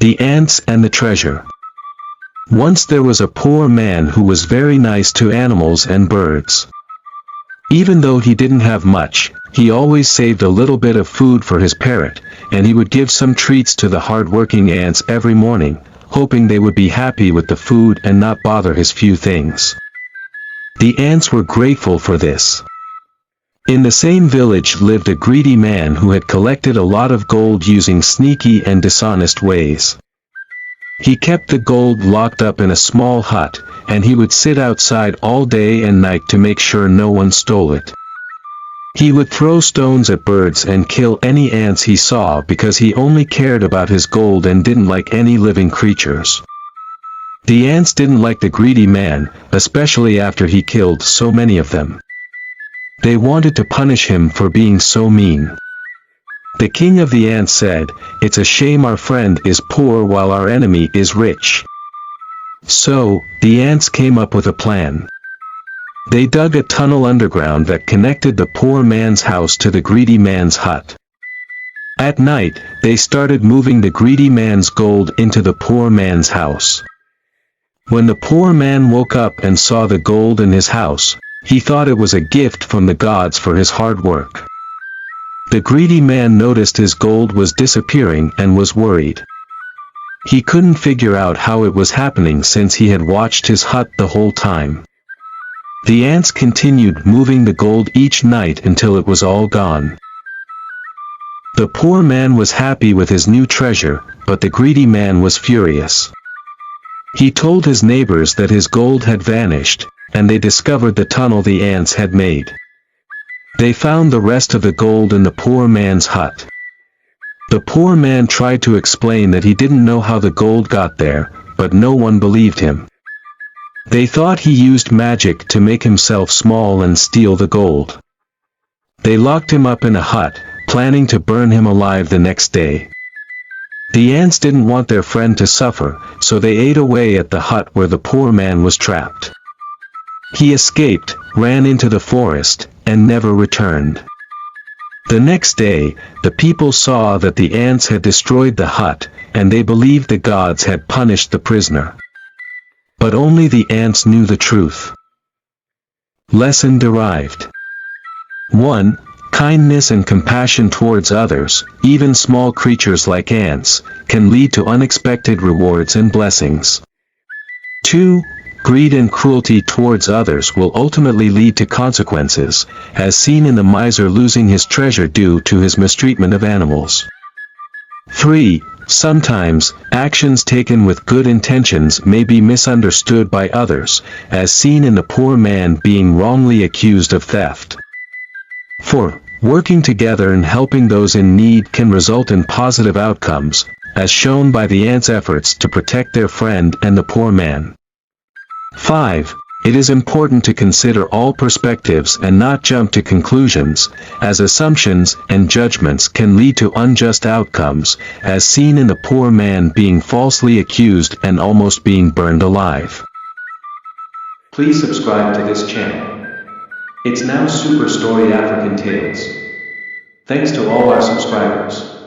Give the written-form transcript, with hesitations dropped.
The ants and the treasure. Once there was a poor man who was very nice to animals and birds. Even though he didn't have much, he always saved a little bit of food for his parrot, and he would give some treats to the hard-working ants every morning, hoping they would be happy with the food and not bother his few things. The ants were grateful for this. In the same village lived a greedy man who had collected a lot of gold using sneaky and dishonest ways. He kept the gold locked up in a small hut, and he would sit outside all day and night to make sure no one stole it. He would throw stones at birds and kill any ants he saw because he only cared about his gold and didn't like any living creatures. The ants didn't like the greedy man, especially after he killed so many of them. They wanted to punish him for being so mean. The king of the ants said, "It's a shame our friend is poor while our enemy is rich." So, the ants came up with a plan. They dug a tunnel underground that connected the poor man's house to the greedy man's hut. At night, they started moving the greedy man's gold into the poor man's house. When the poor man woke up and saw the gold in his house, he thought it was a gift from the gods for his hard work. The greedy man noticed his gold was disappearing and was worried. He couldn't figure out how it was happening since he had watched his hut the whole time. The ants continued moving the gold each night until it was all gone. The poor man was happy with his new treasure, but the greedy man was furious. He told his neighbors that his gold had vanished, and they discovered the tunnel the ants had made. They found the rest of the gold in the poor man's hut. The poor man tried to explain that he didn't know how the gold got there, but no one believed him. They thought he used magic to make himself small and steal the gold. They locked him up in a hut, planning to burn him alive the next day. The ants didn't want their friend to suffer, so they ate away at the hut where the poor man was trapped. He escaped, ran into the forest, and never returned. The next day, the people saw that the ants had destroyed the hut, and they believed the gods had punished the prisoner. But only the ants knew the truth. Lesson derived. 1. Kindness and compassion towards others, even small creatures like ants, can lead to unexpected rewards and blessings. 2. Greed and cruelty towards others will ultimately lead to consequences, as seen in the miser losing his treasure due to his mistreatment of animals. 3. Sometimes, actions taken with good intentions may be misunderstood by others, as seen in the poor man being wrongly accused of theft. 4. Working together and helping those in need can result in positive outcomes, as shown by the ants' efforts to protect their friend and the poor man. 5. It is important to consider all perspectives and not jump to conclusions, as assumptions and judgments can lead to unjust outcomes, as seen in the poor man being falsely accused and almost being burned alive. Please subscribe to this channel. It's now Super Story African Tales. Thanks to all our subscribers.